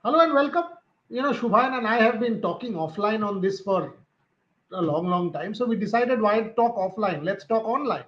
Hello and welcome. Shubhan and I have been talking offline on this for a long, long time. So we decided why talk offline? Let's talk online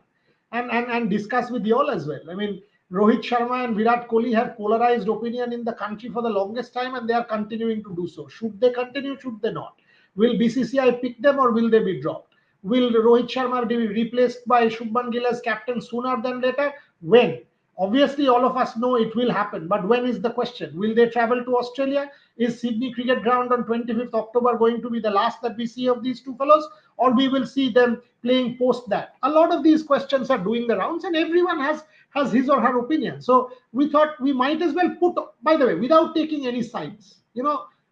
and discuss with you all as well. I mean, Rohit Sharma and Virat Kohli have polarized opinion in the country for the longest time and they are continuing to do so. Should they continue? Should they not? Will BCCI pick them or will they be dropped? Will Rohit Sharma be replaced by Shubman Gill as captain sooner than later? When? Obviously, all of us know it will happen, but when is the question? Will they travel to Australia? Is Sydney Cricket Ground on 25th October going to be the last that we see of these two fellows, or we will see them playing post that? A lot of these questions are doing the rounds, and everyone has his or her opinion. So we thought we might as well put, by the way, without taking any sides.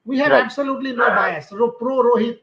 We have Right. absolutely no bias. Pro Rohit.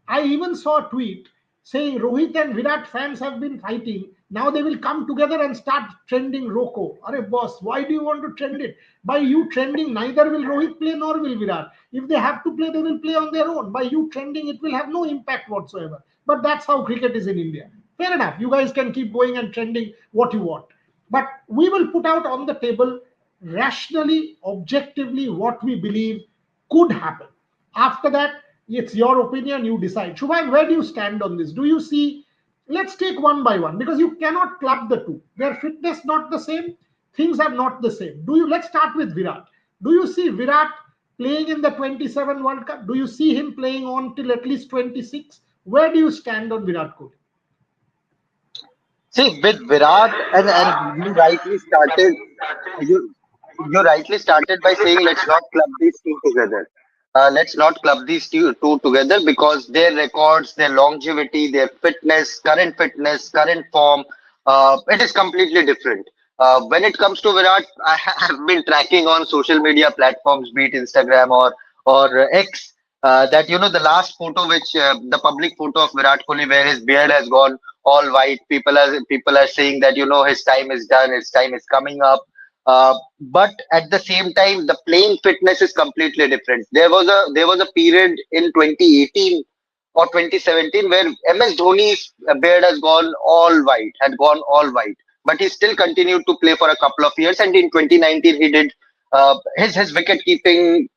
I even saw a tweet saying Rohit and Virat fans have been fighting. Now they will come together and start trending Roko. Are boss, why do you want to trend it? By you trending, neither will Rohit play nor will Virat. If they have to play, they will play on their own. By you trending, it will have no impact whatsoever. But that's how cricket is in India. Fair enough. You guys can keep going and trending what you want. But we will put out on the table rationally, objectively, what we believe could happen. After that, it's your opinion, you decide. Shubham, where do you stand on this? Do you see, let's take one by one because you cannot club the two. Their fitness not the same, things are not the same. Let's start with Virat. Do you see Virat playing in the 27 World Cup? Do you see him playing on till at least 26? Where do you stand on Virat Kohli? See, with Virat, and you rightly started by saying let's not club these two together. Let's not club these two together because their records, their longevity, their fitness, current form, it is completely different. When it comes to Virat, I have been tracking on social media platforms, be it Instagram or X, that the last photo, which the public photo of Virat Kohli, where his beard has gone all white. People are saying that his time is done, his time is coming up. But at the same time, the playing fitness is completely different. There was a period in 2018 or 2017 where MS Dhoni's beard had gone all white, but he still continued to play for a couple of years. And in 2019, he did his wicket keeping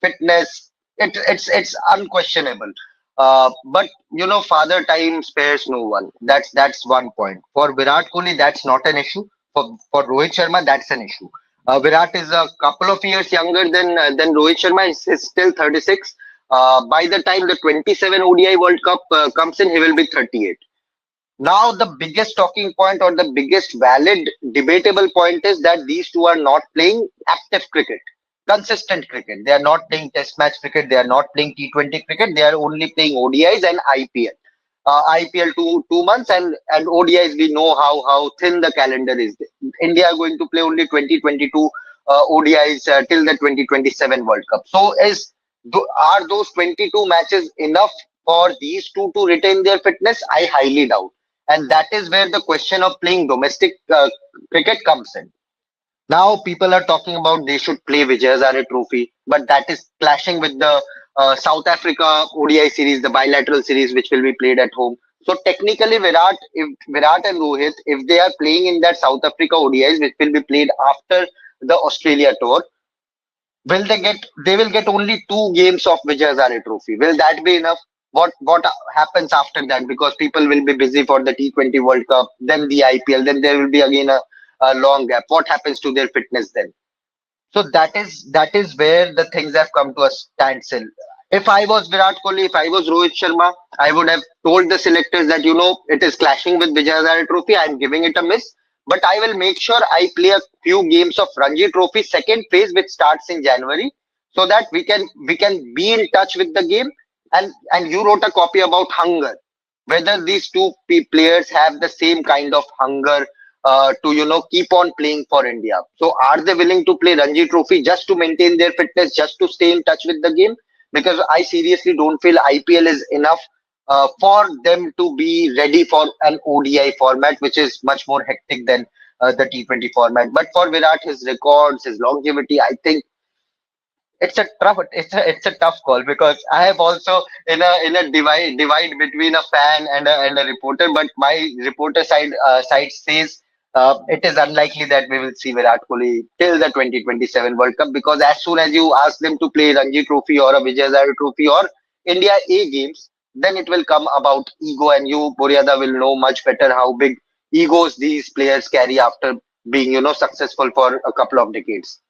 fitness. It's unquestionable. But father time spares no one. That's one point. For Virat Kohli, that's not an issue. For Rohit Sharma, that's an issue. Virat is a couple of years younger than Rohit Sharma. He's still 36. By the time the 27 ODI World Cup comes in, he will be 38. Now, the biggest talking point or the biggest valid debatable point is that these two are not playing active cricket, consistent cricket. They are not playing test match cricket. They are not playing T20 cricket. They are only playing ODIs and IPL. IPL 2 months and ODIs, we know how thin the calendar is. India are going to play only 2022 ODIs till the 2027 World Cup. So are those 22 matches enough for these two to retain their fitness? I highly doubt. And that is where the question of playing domestic cricket comes in. Now people are talking about they should play Vijay Hazare Trophy, but that is clashing with the South Africa ODI series, the bilateral series, which will be played at home. So technically, Virat and Rohit, if they are playing in that South Africa ODIs, which will be played after the Australia tour, will they get? They will get only 2 games of Vijay Hazare Trophy. Will that be enough? What happens after that? Because people will be busy for the T20 World Cup, then the IPL, then there will be again a long gap. What happens to their fitness then? So that is where the things have come to a standstill. If I was Virat Kohli, if I was Rohit Sharma, I would have told the selectors that it is clashing with Vijay Hazare Trophy. I am giving it a miss, but I will make sure I play a few games of Ranji Trophy second phase, which starts in January, so that we can be in touch with the game. And you wrote a copy about hunger, whether these two players have the same kind of hunger to keep on playing for India. So are they willing to play Ranji Trophy just to maintain their fitness, just to stay in touch with the game? Because I seriously don't feel IPL is enough for them to be ready for an ODI format, which is much more hectic than the T20 format. But for Virat, his records, his longevity, I think it's a tough call, because I have also in a divide between a fan and a reporter. But my reporter side says it is unlikely that we will see Virat Kohli till the 2027 World Cup, because as soon as you ask them to play Ranji Trophy or a Vijay Hazare Trophy or India A games, then it will come about ego, and you, Boryada, will know much better how big egos these players carry after being, successful for a couple of decades.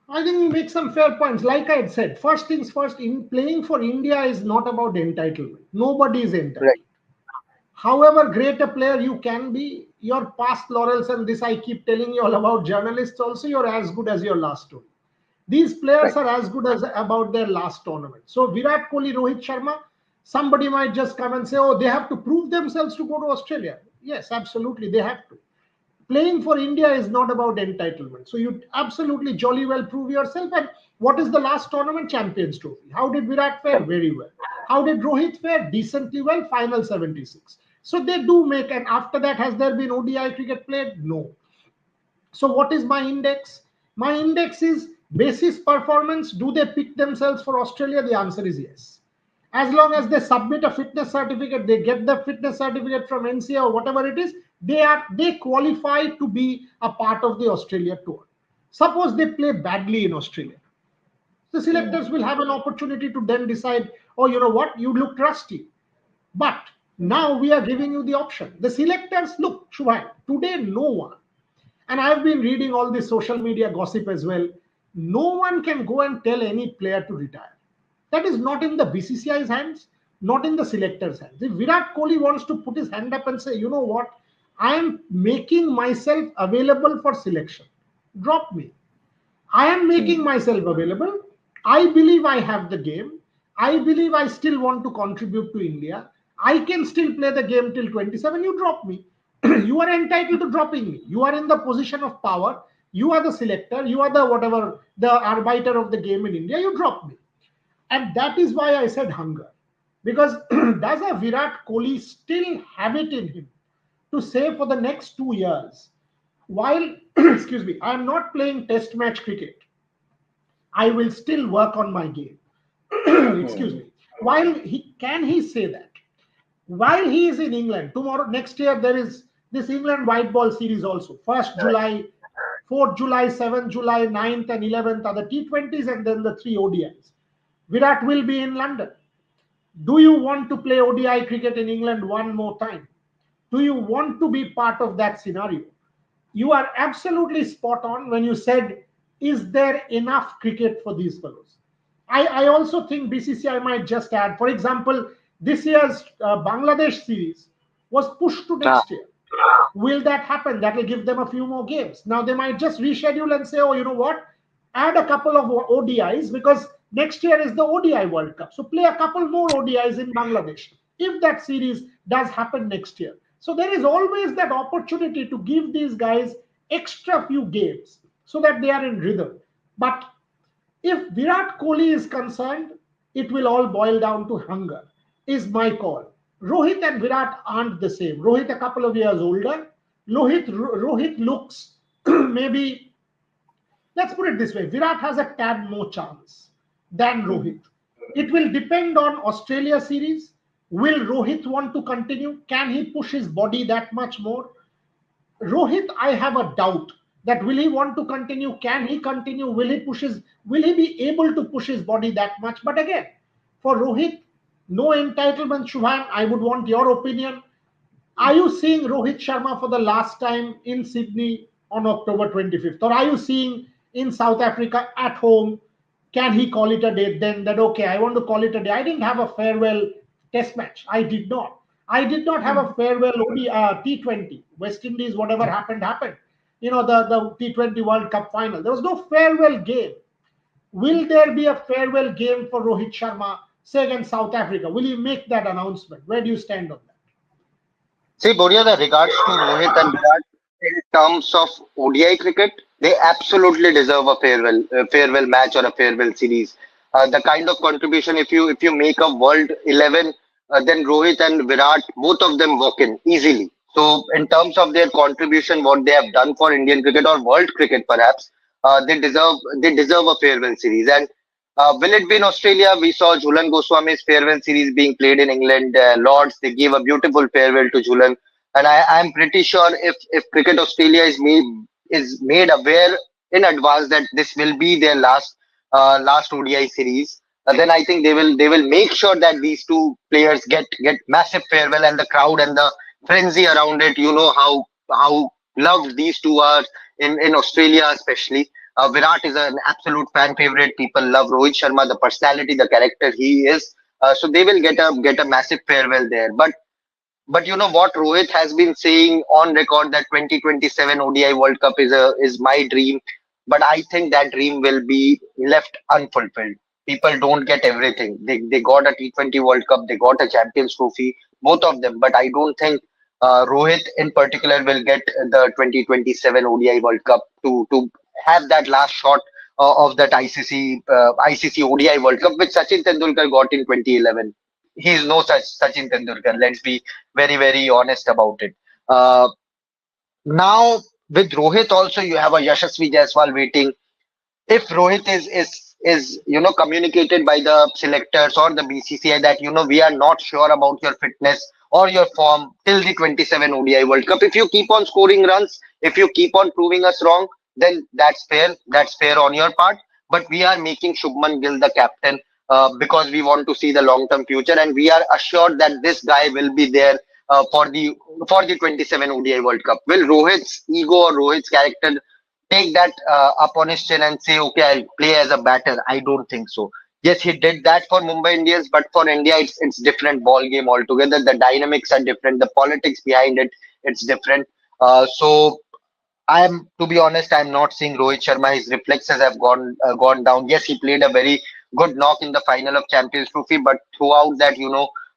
I think you make some fair points. Like I had said, first things first, in playing for India is not about entitlement. Nobody is entitled. Right, However great a player you can be, your past laurels, and this I keep telling you all about journalists also, you're as good as your last story. These players right. are as good as about their last tournament. So Virat Kohli, Rohit Sharma, somebody might just come and say, oh, they have to prove themselves to go to Australia. Yes, absolutely, they have to. Playing for India is not about entitlement. So you absolutely jolly well prove yourself. And what is the last tournament? Champions Trophy. How did Virat fare? Very well. How did Rohit fare? Decently well. Final 76. So they do make. And after that, has there been ODI cricket played? No. So what is my index? My index is basis performance. Do they pick themselves for Australia? The answer is yes. As long as they submit a fitness certificate, they get the fitness certificate from NCA or whatever it is, they qualify to be a part of the Australia tour. Suppose they play badly in Australia, the selectors will have an opportunity to then decide, oh, you know what, you looked rusty. But now we are giving you the option. The selectors, look, Shubham, today no one, and I've been reading all this social media gossip as well. No one can go and tell any player to retire. That is not in the BCCI's hands, not in the selector's hands. If Virat Kohli wants to put his hand up and say, you know what, I am making myself available for selection, drop me. I am making myself available. I believe I have the game. I believe I still want to contribute to India. I can still play the game till 27. You drop me. You are entitled to dropping me. You are in the position of power. You are the selector. You are the whatever, the arbiter of the game in India. You drop me. And that is why I said hunger. Because does a Virat Kohli still have it in him to say for the next 2 years, while, excuse me, I am not playing test match cricket, I will still work on my game. Excuse me. While he say that? While he is in England, tomorrow, next year, there is this England white ball series also. 1st July, 4th July, 7th July, 9th and 11th are the T20s, and then the 3 ODIs. Virat will be in London. Do you want to play ODI cricket in England one more time? Do you want to be part of that scenario? You are absolutely spot on when you said, is there enough cricket for these fellows? I also think BCCI might just add, for example, this year's Bangladesh series was pushed to Ah, next year. Will that happen? That will give them a few more games. Now they might just reschedule and say, oh, you know what? Add a couple of ODIs because next year is the ODI World Cup. So play a couple more ODIs in Bangladesh if that series does happen next year. So there is always that opportunity to give these guys extra few games so that they are in rhythm. But if Virat Kohli is concerned, it will all boil down to hunger, is my call. Rohit and Virat aren't the same. Rohit a couple of years older. Rohit looks maybe, let's put it this way, Virat has a tad more chance than Rohit. It will depend on Australia series. Will Rohit want to continue? Can he push his body that much more? Rohit, I have a doubt that will he want to continue? Can he continue? Will he be able to push his body that much? But again, for Rohit, no entitlement, Shubham. I would want your opinion. Are you seeing Rohit Sharma for the last time in Sydney on October 25th? Or are you seeing in South Africa at home? Can he call it a day then that, okay, I want to call it a day? I didn't have a farewell test match. I did not. I did not have a farewell T20. West Indies, whatever happened, happened. The T20 World Cup final. There was no farewell game. Will there be a farewell game for Rohit Sharma, say against South Africa? Will he make that announcement? Where do you stand on that? See, Boria, the regards to Rohit and Virat in terms of ODI cricket, they absolutely deserve a farewell match or a farewell series. The kind of contribution, if you make a World 11, then Rohit and Virat, both of them walk in easily. So, in terms of their contribution, what they have done for Indian cricket or world cricket, perhaps, they deserve a farewell series. And will it be in Australia? We saw Jhulan Goswami's farewell series being played in England. Lords, they gave a beautiful farewell to Jhulan. And I'm pretty sure if Cricket Australia is made aware in advance that this will be their last ODI series, then I think they will make sure that these two players get massive farewell, and the crowd and the frenzy around it. You know how loved these two are in Australia, especially. Virat is an absolute fan favorite. People love Rohit Sharma, the personality, the character he is. So they will get a massive farewell there. But you know what Rohit has been saying on record, that 2027 ODI World Cup is my dream, but I think that dream will be left unfulfilled. People don't get everything. They got a T20 World Cup, they got a Champions Trophy, both of them. But I don't think Rohit in particular will get the 2027 ODI World Cup to have that last shot of that ICC ODI World Cup, which Sachin Tendulkar got in 2011. He's no such Sachin Tendulkar. Let's be very, very honest about it. Uh, Now with Rohit also, you have a Yashasvi Jaiswal waiting. If Rohit is communicated by the selectors or the BCCI that we are not sure about your fitness or your form till the 27 ODI World Cup. If you keep on scoring runs, if you keep on proving us wrong, then that's fair. That's fair on your part. But we are making Shubman Gill the captain because we want to see the long term future, and we are assured that this guy will be there for the 27 ODI World Cup. Will Rohit's ego or Rohit's character take that up on his chin and say, okay, I'll play as a batter? I don't think so. Yes, he did that for Mumbai Indians, but for India, it's different ball game altogether. The dynamics are different. The politics behind it's different. So to be honest, I'm not seeing Rohit Sharma. His reflexes have gone down. Yes, he played a very good knock in the final of Champions Trophy, but throughout that,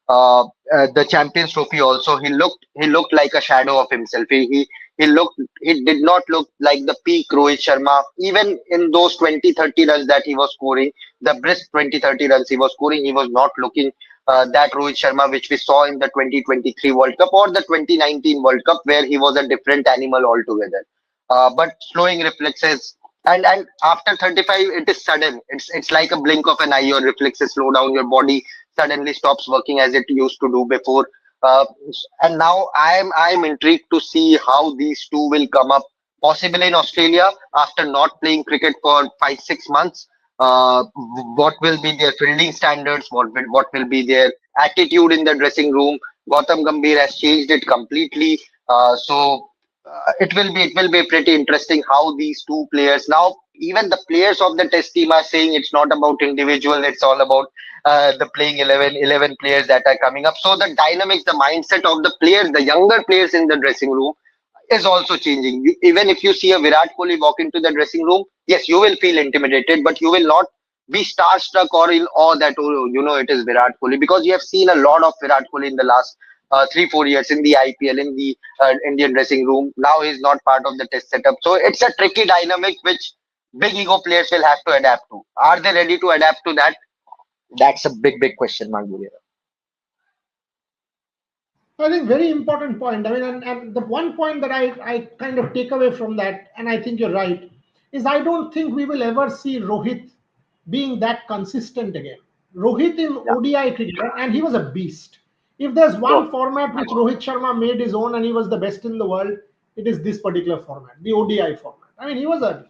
the Champions Trophy also, he looked like a shadow of himself. He did not look like the peak Rohit Sharma. Even in those 20-30 runs that he was scoring, the brisk 20-30 runs he was scoring, he was not looking that Rohit Sharma which we saw in the 2023 World Cup or the 2019 World Cup, where he was a different animal altogether. But slowing reflexes, and after 35 it is sudden. It's like a blink of an eye. Your reflexes slow down, your body suddenly stops working as it used to do before. uh, and now I'm intrigued to see how these two will come up, possibly in Australia after not playing cricket for 5-6 months. What will be their fielding standards? What will be their attitude in the dressing room? Gautam Gambhir has changed it completely. It will be pretty interesting how these two players now. Even the players of the test team are saying it's not about individual, it's all about the playing 11 players that are coming up. So the dynamics, the mindset of the players, the younger players in the dressing room is also changing. Even if you see a Virat Kohli walk into the dressing room, yes, you will feel intimidated, but you will not be starstruck or in awe that, oh, it is Virat Kohli, because you have seen a lot of Virat Kohli in the last 3-4 years in the IPL, in the Indian dressing room. Now he's not part of the test setup. So it's a tricky dynamic which big ego players will have to adapt to. Are they ready to adapt to that? That's a big, big question mark, Gulera. I think very important point. I mean, and the one point that I kind of take away from that, and I think you're right, is I don't think we will ever see Rohit being that consistent again. Rohit in Yeah, ODI cricket, and he was a beast. If there's sure. one format which Rohit Sharma made his own and he was the best in the world, it is this particular format, the ODI format. I mean, he was a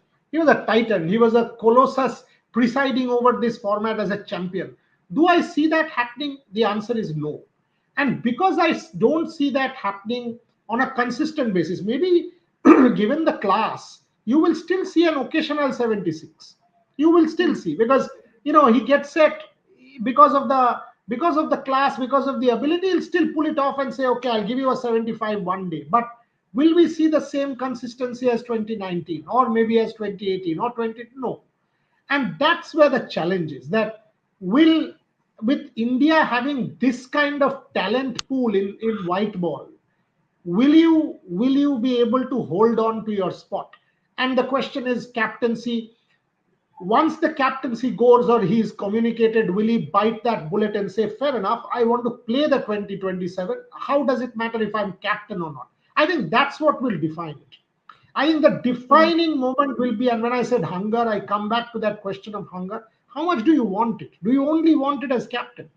titan. He was a colossus presiding over this format as a champion. Do I see that happening? The answer is no. And because don't see that happening on a consistent basis, maybe given the class, you will still see an occasional 76. You will still see, because he gets set because of the class, because of the ability, he'll still pull it off and say, okay, I'll give you a 75 one day. But will we see the same consistency as 2019 or maybe as 2018 or 20? No. And that's where the challenge is, that will with India having this kind of talent pool in white ball, will you be able to hold on to your spot? And the question is captaincy. Once the captaincy goes or he's communicated, will he bite that bullet and say, fair enough, I want to play the 2027? How does it matter if I'm captain or not? I think that's what will define it. I think the defining moment will be, and when I said hunger, I come back to that question of hunger. How much do you want it? Do you only want it as captain?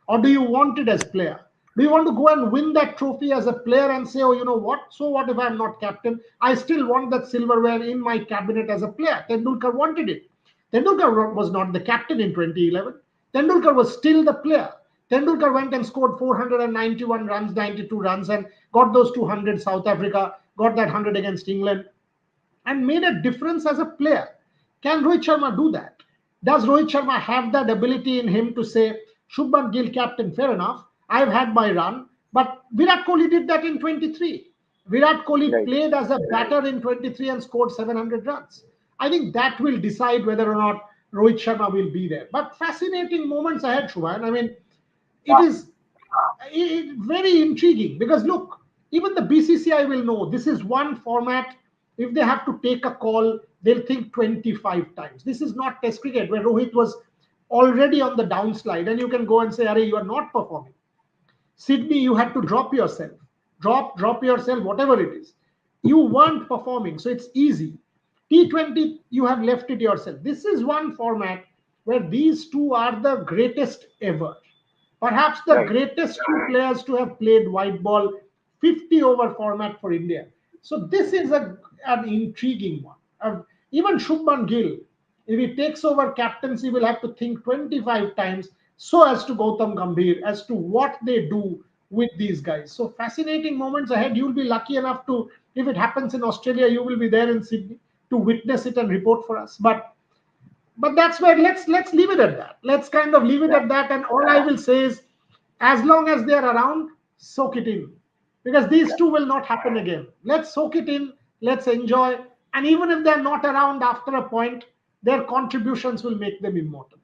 Or do you want it as player? Do you want to go and win that trophy as a player and say, oh, you know what? So what if I'm not captain? I still want that silverware in my cabinet as a player. Tendulkar wanted it. Tendulkar was not the captain in 2011. Tendulkar was still the player. Tendulkar went and scored 491 runs, 92 runs, and got those 200 South Africa, got that 100 against England, and made a difference as a player. Can Rohit Sharma do that? Does Rohit Sharma have that ability in him to say, Shubman Gill, captain, fair enough, I've had my run, but Virat Kohli did that in 23. Virat Kohli Right. played as a batter in 23 and scored 700 runs. I think that will decide whether or not Rohit Sharma will be there. But fascinating moments ahead, Shubhan. I mean, it is very intriguing because look, even the BCCI will know this is one format. If they have to take a call, they'll think 25 times. This is not Test cricket where Rohit was already on the downslide and you can go and say, Are you are not performing. Sydney, you had to drop yourself, whatever it is. You weren't performing, so it's easy. T20, you have left it yourself. This is one format where these two are the greatest ever. Perhaps the Right. greatest two players to have played white ball 50 over format for India. So this is an intriguing one. Even Shubman Gill, if he takes over captaincy, will have to think 25 times so as to Gautam Gambhir as to what they do with these guys. So fascinating moments ahead. You'll be lucky enough to, if it happens in Australia, you will be there in Sydney to witness it and report for us. But that's where let's leave it at that. Let's kind of leave it Yeah. at that. And all I will say is, as long as they're around, soak it in, because these Yeah. two will not happen again. Let's soak it in. Let's enjoy. And even if they're not around after a point, their contributions will make them immortal.